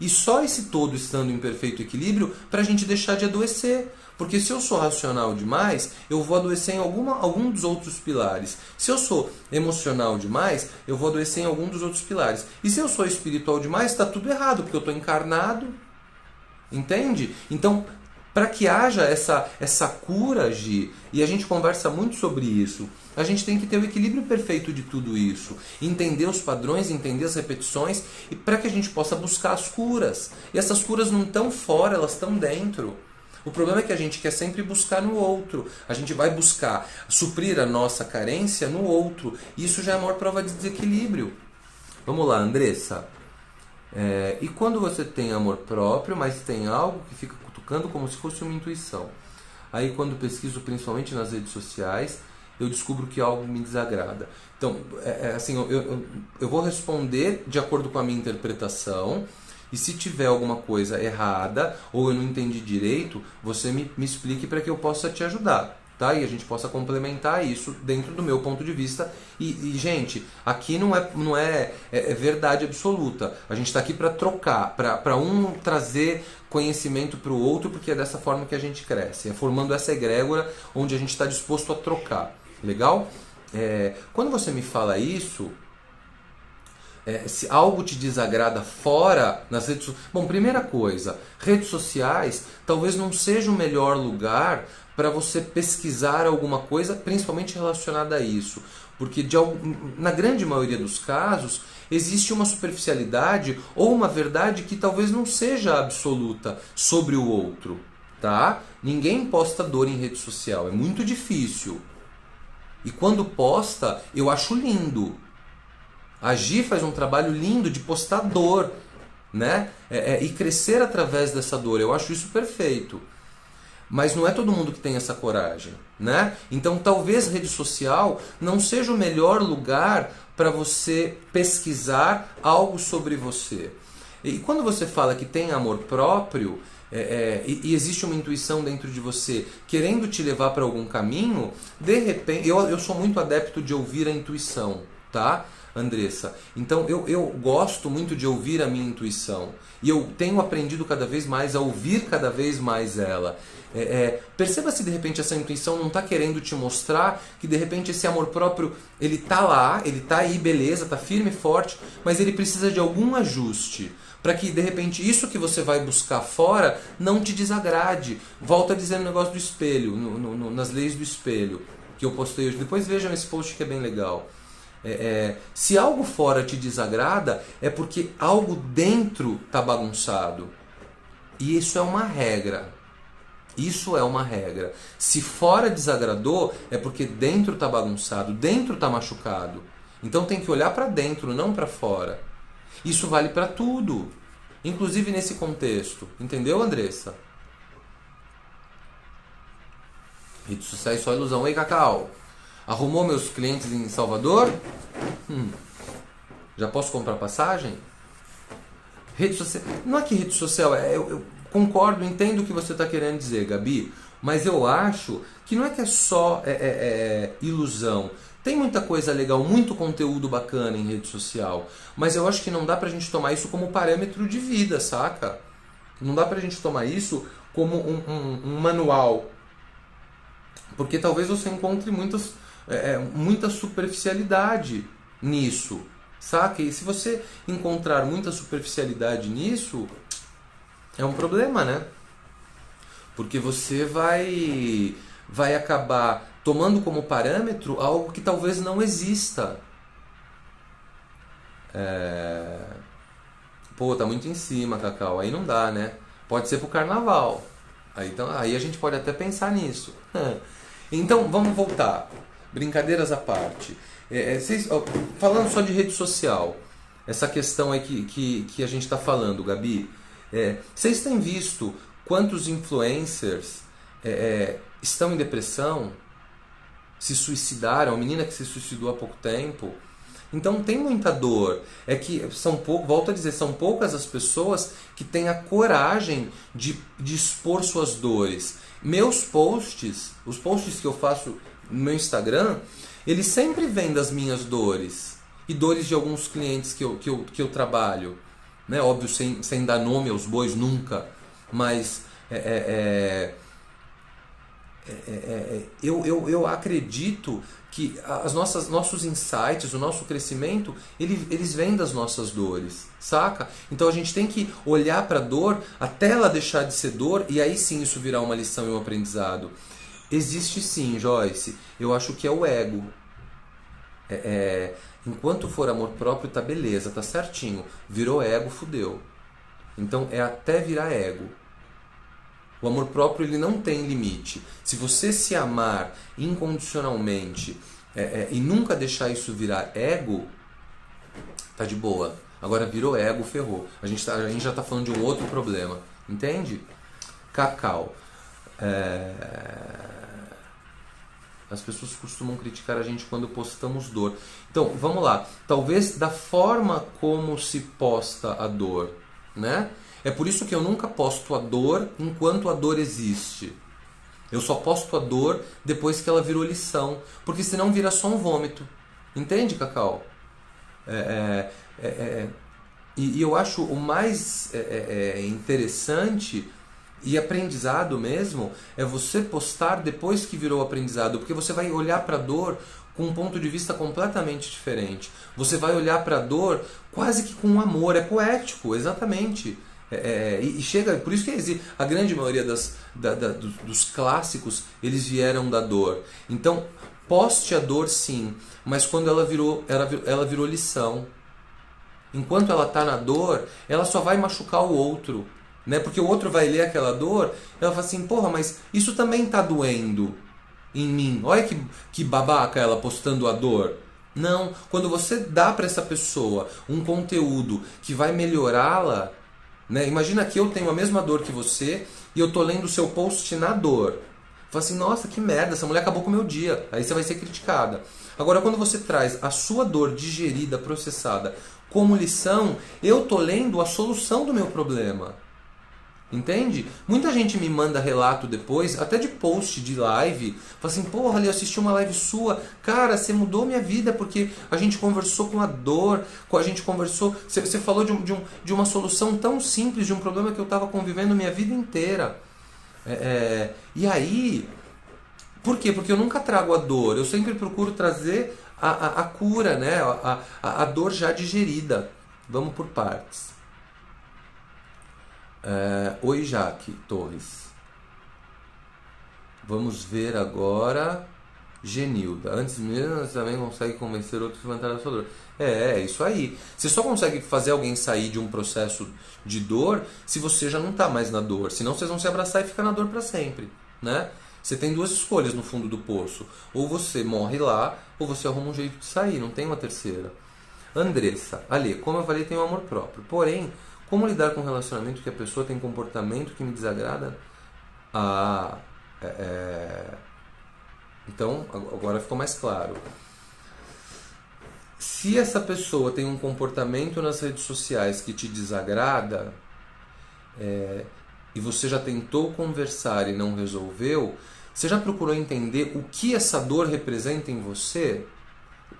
E só esse todo estando em perfeito equilíbrio para a gente deixar de adoecer. Porque se eu sou racional demais, eu vou adoecer em algum dos outros pilares. Se eu sou emocional demais, eu vou adoecer em algum dos outros pilares. E se eu sou espiritual demais, está tudo errado, porque eu estou encarnado. Entende? Então, para que haja essa cura, Gi, e a gente conversa muito sobre isso, a gente tem que ter o equilíbrio perfeito de tudo isso. Entender os padrões, entender as repetições, e para que a gente possa buscar as curas. E essas curas não estão fora, elas estão dentro. O problema é que a gente quer sempre buscar no outro. A gente vai buscar suprir a nossa carência no outro. E isso já é a maior prova de desequilíbrio. Vamos lá, Andressa. E quando você tem amor próprio, mas tem algo que fica cutucando como se fosse uma intuição. Aí quando pesquiso, principalmente nas redes sociais, eu descubro que algo me desagrada. Então, assim, eu vou responder de acordo com a minha interpretação. E se tiver alguma coisa errada ou eu não entendi direito, você me explique para que eu possa te ajudar, tá? E a gente possa complementar isso dentro do meu ponto de vista. E gente, aqui não é verdade absoluta. A gente está aqui para trocar, para um trazer conhecimento para o outro, porque é dessa forma que a gente cresce. É formando essa egrégora onde a gente está disposto a trocar. Legal? Quando você me fala isso... se algo te desagrada fora nas redes sociais... Bom, primeira coisa, redes sociais talvez não seja o melhor lugar para você pesquisar alguma coisa, principalmente relacionada a isso. Porque na grande maioria dos casos, existe uma superficialidade ou uma verdade que talvez não seja absoluta sobre o outro. Tá? Ninguém posta dor em rede social, é muito difícil. E quando posta, eu acho lindo. A Gi faz um trabalho lindo de postar dor, né? E crescer através dessa dor. Eu acho isso perfeito. Mas não é todo mundo que tem essa coragem, né? Então talvez rede social não seja o melhor lugar para você pesquisar algo sobre você. E quando você fala que tem amor próprio, e existe uma intuição dentro de você querendo te levar para algum caminho, de repente... Eu sou muito adepto de ouvir a intuição, tá? Andressa, então eu gosto muito de ouvir a minha intuição e eu tenho aprendido cada vez mais a ouvir cada vez mais ela. Perceba se de repente essa intuição não está querendo te mostrar que de repente esse amor próprio ele está lá, ele está aí, beleza, está firme e forte, mas ele precisa de algum ajuste para que de repente isso que você vai buscar fora não te desagrade. Volto a dizer no negócio do espelho, nas leis do espelho que eu postei hoje. Depois vejam esse post que é bem legal. Se algo fora te desagrada, é porque algo dentro está bagunçado. E isso é uma regra. Isso é uma regra. Se fora desagradou, é porque dentro está bagunçado, dentro está machucado. Então tem que olhar para dentro, não para fora. Isso vale para tudo, inclusive nesse contexto. Entendeu, Andressa? Redes sociais só ilusão. Ei, Cacau. Arrumou meus clientes em Salvador? Já posso comprar passagem? Rede social... Não é que rede social... Eu concordo, entendo o que você está querendo dizer, Gabi. Mas eu acho que não é que é só ilusão. Tem muita coisa legal, muito conteúdo bacana em rede social. Mas eu acho que não dá pra gente tomar isso como parâmetro de vida, saca? Não dá pra gente tomar isso como um manual. Porque talvez você encontre muita superficialidade nisso, saca? E se você encontrar muita superficialidade nisso, é um problema, né? Porque você vai acabar tomando como parâmetro algo que talvez não exista. Pô, tá muito em cima, Cacau. Aí não dá, né? Pode ser pro carnaval. Aí a gente pode até pensar nisso. Então, vamos voltar. Brincadeiras à parte. Falando só de rede social, essa questão aí que a gente está falando, Gabi, Vocês têm visto quantos influencers estão em depressão, se suicidaram, a menina que se suicidou há pouco tempo. Então tem muita dor. É que volto a dizer, são poucas as pessoas que têm a coragem de expor suas dores. Meus posts, os posts que eu faço no meu Instagram, eles sempre vêm das minhas dores. E dores de alguns clientes que eu trabalho. Né? Óbvio, sem dar nome aos bois, nunca. Mas eu acredito que nossos insights, o nosso crescimento, eles vêm das nossas dores, saca? Então a gente tem que olhar para a dor até ela deixar de ser dor e aí sim isso virar uma lição e um aprendizado. Existe sim, Joyce. Eu acho que é o ego. Enquanto for amor próprio, tá beleza, tá certinho. Virou ego, fudeu. Então é até virar ego. O amor próprio ele não tem limite. Se você se amar incondicionalmente e nunca deixar isso virar ego, tá de boa. Agora virou ego, ferrou. A gente já tá falando de um outro problema. Entende? Cacau. As pessoas costumam criticar a gente quando postamos dor. Então, vamos lá. Talvez da forma como se posta a dor, né? É por isso que eu nunca posto a dor enquanto a dor existe. Eu só posto a dor depois que ela virou lição. Porque senão vira só um vômito. Entende, Cacau? E eu acho o mais interessante e aprendizado mesmo é você postar depois que virou aprendizado. Porque você vai olhar para a dor com um ponto de vista completamente diferente. Você vai olhar para a dor quase que com amor. É poético, exatamente. E chega, por isso que a grande maioria dos clássicos eles vieram da dor. Então poste a dor sim, mas quando ela virou lição. Enquanto ela está na dor, ela só vai machucar o outro, né? Porque o outro vai ler aquela dor, ela fala assim, porra, mas isso também está doendo em mim. Olha que babaca ela postando a dor. Não, quando você dá para essa pessoa um conteúdo que vai melhorá-la, né? Imagina que eu tenho a mesma dor que você e eu tô lendo o seu post na dor. Fala assim, nossa, que merda, essa mulher acabou com o meu dia. Aí você vai ser criticada. Agora, quando você traz a sua dor digerida, processada, como lição, eu tô lendo a solução do meu problema. Entende? Muita gente me manda relato depois, até de post de live, fala assim, porra, ali eu assisti uma live sua, cara, você mudou minha vida porque a gente conversou com a dor, a gente conversou, você falou de uma solução tão simples de um problema que eu estava convivendo minha vida inteira. E aí, por quê? Porque eu nunca trago a dor, eu sempre procuro trazer a cura, né? A dor já digerida. Vamos por partes. Oi, Jaque Torres. Vamos ver agora Genilda. Antes mesmo, você também consegue convencer outros a levantar a sua dor. É isso aí. Você só consegue fazer alguém sair de um processo de dor se você já não está mais na dor. Senão vocês vão se abraçar e ficar na dor para sempre, né? Você tem duas escolhas no fundo do poço. Ou você morre lá, ou você arruma um jeito de sair. Não tem uma terceira. Andressa. Ali, como eu falei, tem um amor próprio. Porém, como lidar com um relacionamento que a pessoa tem comportamento que me desagrada? Então, agora ficou mais claro. Se essa pessoa tem um comportamento nas redes sociais que te desagrada, e você já tentou conversar e não resolveu, você já procurou entender o que essa dor representa em você?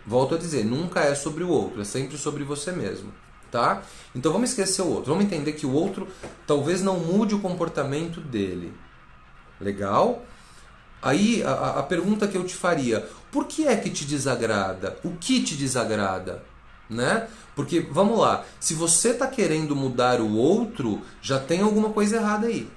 Volto a dizer, nunca é sobre o outro, é sempre sobre você mesmo. Tá? Então vamos esquecer o outro. Vamos entender que o outro talvez não mude o comportamento dele. Legal? Aí a pergunta que eu te faria, por que é que te desagrada? O que te desagrada? Né? Porque, vamos lá, se você está querendo mudar o outro, já tem alguma coisa errada aí.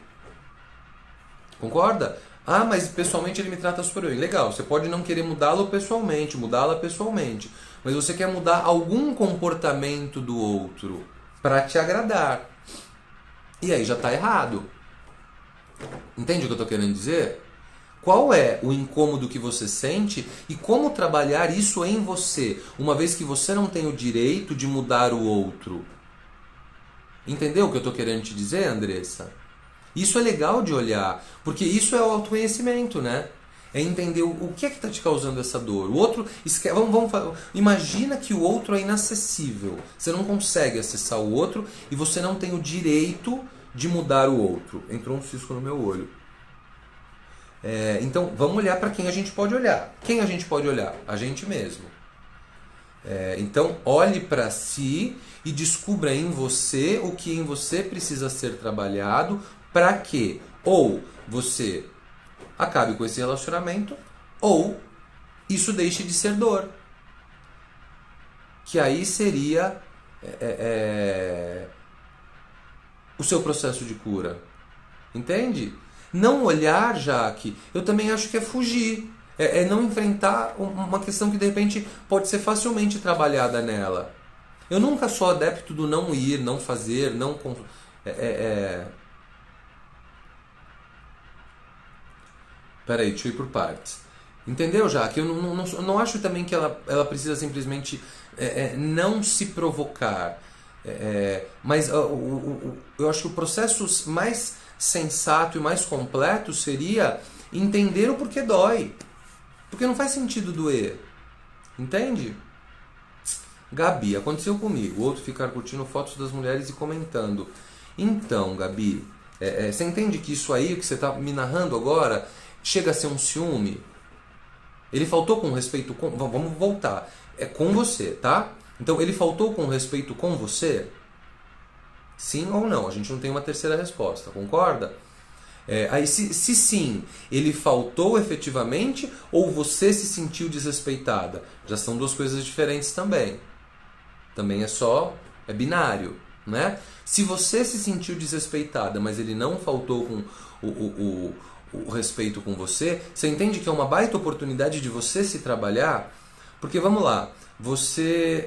Concorda? Ah, mas pessoalmente ele me trata super bem. Legal, você pode não querer mudá-lo pessoalmente, mudá-la pessoalmente. Mas você quer mudar algum comportamento do outro para te agradar. E aí já está errado. Entende o que eu estou querendo dizer? Qual é o incômodo que você sente e como trabalhar isso em você, uma vez que você não tem o direito de mudar o outro? Entendeu o que eu estou querendo te dizer, Andressa? Isso é legal de olhar, porque isso é o autoconhecimento, né? É entender o que é que está te causando essa dor. O outro, imagina que o outro é inacessível. Você não consegue acessar o outro e você não tem o direito de mudar o outro. Entrou um cisco no meu olho. Então, vamos olhar para quem a gente pode olhar. Quem a gente pode olhar? A gente mesmo. Então, olhe para si e descubra em você o que em você precisa ser trabalhado para que ou você acabe com esse relacionamento ou isso deixe de ser dor. Que aí seria o seu processo de cura. Entende? Não olhar, Jaque, eu também acho que é fugir. É não enfrentar uma questão que de repente pode ser facilmente trabalhada nela. Eu nunca sou adepto do não ir, não fazer, não... Peraí, deixa eu ir por partes. Entendeu, Jaque? Eu não acho também que ela precisa simplesmente não se provocar. Mas eu acho que o processo mais sensato e mais completo seria entender o porquê dói. Porque não faz sentido doer. Entende? Gabi, aconteceu comigo. O outro ficar curtindo fotos das mulheres e comentando. Então, Gabi, você entende que isso aí, o que você está me narrando agora, chega a ser um ciúme? Ele faltou com respeito com... Vamos voltar. É com você, tá? Então, ele faltou com respeito com você? Sim ou não? A gente não tem uma terceira resposta, concorda? Aí, se sim, ele faltou efetivamente ou você se sentiu desrespeitada? Já são duas coisas diferentes também. Também é binário, né? Se você se sentiu desrespeitada, mas ele não faltou com o respeito com você, você entende que é uma baita oportunidade de você se trabalhar? Porque, vamos lá, você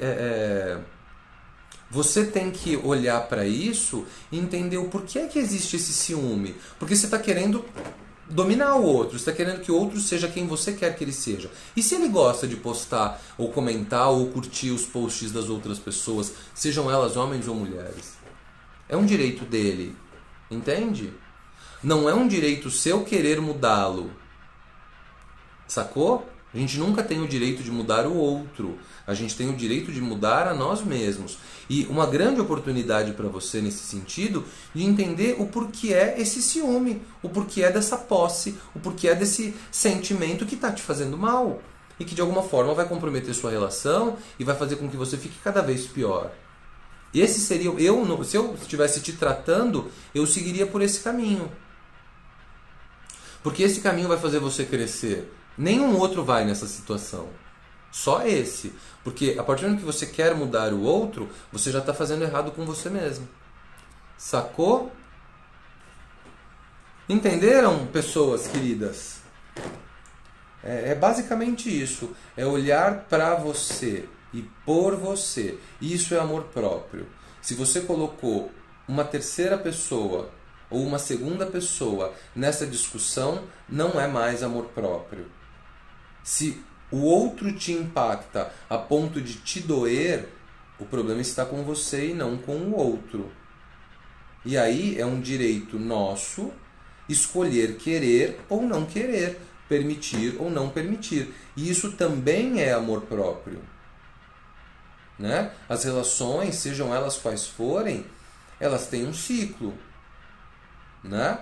tem que olhar para isso e entender o porquê que existe esse ciúme. Porque você está querendo dominar o outro, você está querendo que o outro seja quem você quer que ele seja. E se ele gosta de postar, ou comentar, ou curtir os posts das outras pessoas, sejam elas homens ou mulheres? É um direito dele, entende? Não é um direito seu querer mudá-lo. Sacou? A gente nunca tem o direito de mudar o outro. A gente tem o direito de mudar a nós mesmos. E uma grande oportunidade para você nesse sentido de entender o porquê é esse ciúme, o porquê é dessa posse, o porquê é desse sentimento que está te fazendo mal e que de alguma forma vai comprometer sua relação e vai fazer com que você fique cada vez pior. Esse seria se eu estivesse te tratando, eu seguiria por esse caminho. Porque esse caminho vai fazer você crescer. Nenhum outro vai nessa situação. Só esse. Porque a partir do momento que você quer mudar o outro, você já está fazendo errado com você mesmo. Sacou? Entenderam, pessoas queridas? É basicamente isso. É olhar para você e por você. Isso é amor próprio. Se você colocou uma terceira pessoa ou uma segunda pessoa nessa discussão, não é mais amor próprio. Se o outro te impacta a ponto de te doer, o problema está com você e não com o outro. E aí é um direito nosso escolher querer ou não querer, permitir ou não permitir. E isso também é amor próprio. Né? As relações, sejam elas quais forem, elas têm um ciclo. Né?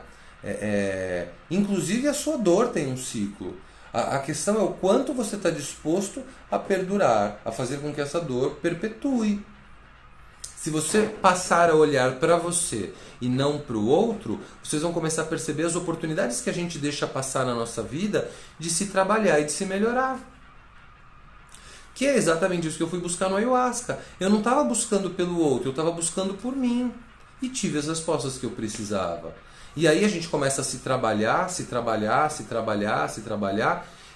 Inclusive a sua dor tem um ciclo. A questão é o quanto você está disposto a perdurar, a fazer com que essa dor perpetue. Se você passar a olhar para você e não para o outro, vocês vão começar a perceber as oportunidades que a gente deixa passar na nossa vida de se trabalhar e de se melhorar. Que é exatamente isso que eu fui buscar no Ayahuasca. Eu não estava buscando pelo outro, eu estava buscando por mim. E tive as respostas que eu precisava. E aí a gente começa a se trabalhar,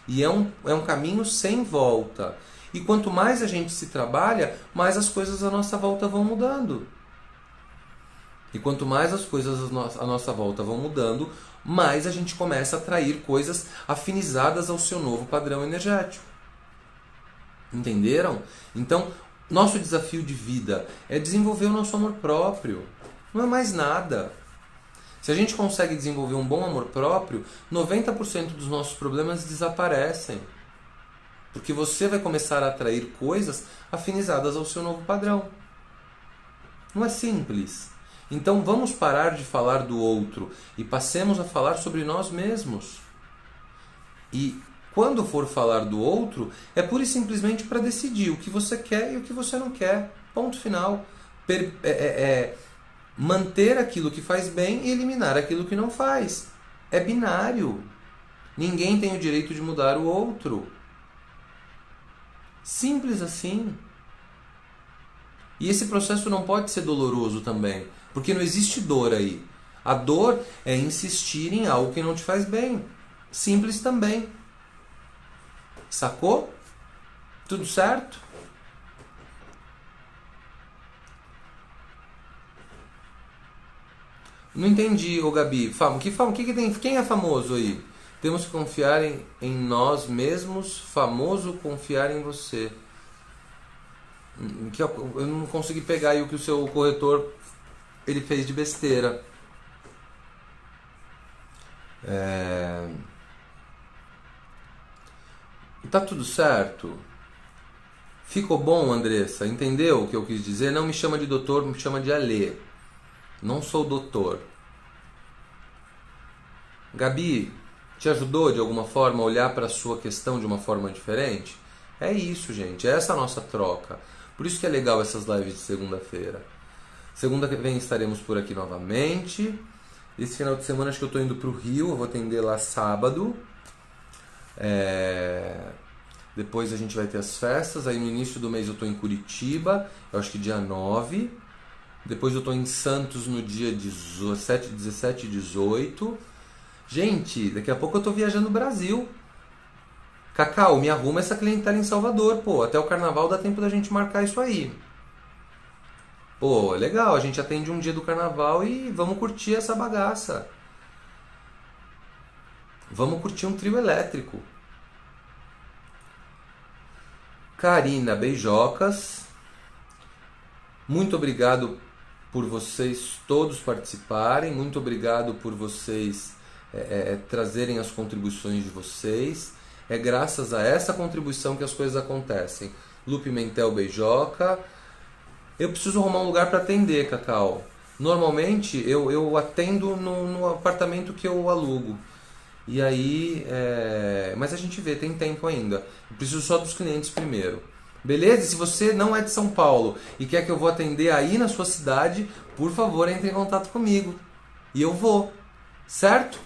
e é um caminho sem volta. E quanto mais a gente se trabalha, mais as coisas à nossa volta vão mudando. E quanto mais as coisas à nossa volta vão mudando, mais a gente começa a atrair coisas afinizadas ao seu novo padrão energético. Entenderam? Então, nosso desafio de vida é desenvolver o nosso amor próprio. Não é mais nada. Se a gente consegue desenvolver um bom amor próprio, 90% dos nossos problemas desaparecem. Porque você vai começar a atrair coisas afinizadas ao seu novo padrão. Não é simples. Então vamos parar de falar do outro e passemos a falar sobre nós mesmos. E quando for falar do outro, é pura e simplesmente para decidir o que você quer e o que você não quer. Ponto final. Manter aquilo que faz bem e eliminar aquilo que não faz. É binário. Ninguém tem o direito de mudar o outro. Simples assim. E esse processo não pode ser doloroso também, porque não existe dor aí. A dor é insistir em algo que não te faz bem. Simples também. Sacou? Tudo certo? Não entendi, ô Gabi. Que tem? Quem é famoso aí? Temos que confiar em nós mesmos. Famoso confiar em você. Eu não consegui pegar aí o que o seu corretor ele fez de besteira. Tá tudo certo? Ficou bom, Andressa? Entendeu o que eu quis dizer? Não me chama de doutor, me chama de Alê. Não sou doutor. Gabi, te ajudou de alguma forma a olhar para a sua questão de uma forma diferente? É isso, gente. É essa a nossa troca. Por isso que é legal essas lives de segunda-feira. Segunda que vem estaremos por aqui novamente. Esse final de semana acho que eu estou indo para o Rio. Eu vou atender lá sábado. Depois a gente vai ter as festas. Aí no início do mês eu estou em Curitiba. Eu acho que dia 9. Depois eu estou em Santos no dia 17 e 18. Gente, daqui a pouco eu estou viajando no Brasil. Cacau, me arruma essa clientela em Salvador, pô. Até o carnaval dá tempo da gente marcar isso aí. Pô, legal, a gente atende um dia do carnaval e vamos curtir essa bagaça. Vamos curtir um trio elétrico. Karina, beijocas. Muito obrigado por vocês todos participarem. Muito obrigado por vocês trazerem as contribuições de vocês. É graças a essa contribuição que as coisas acontecem. Lu Pimentel, beijoca. Eu preciso arrumar um lugar para atender, Cacau. Normalmente eu atendo no apartamento que eu alugo. E aí, mas a gente vê, tem tempo ainda. Eu preciso só dos clientes primeiro. Beleza? E se você não é de São Paulo e quer que eu vou atender aí na sua cidade, por favor, entre em contato comigo. E eu vou. Certo?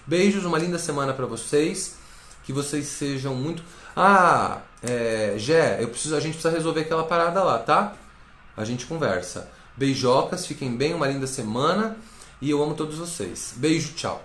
Beijos, uma linda semana para vocês. Que vocês sejam muito... Gé, a gente precisa resolver aquela parada lá, tá? A gente conversa. Beijocas, fiquem bem, uma linda semana. E eu amo todos vocês. Beijo, tchau.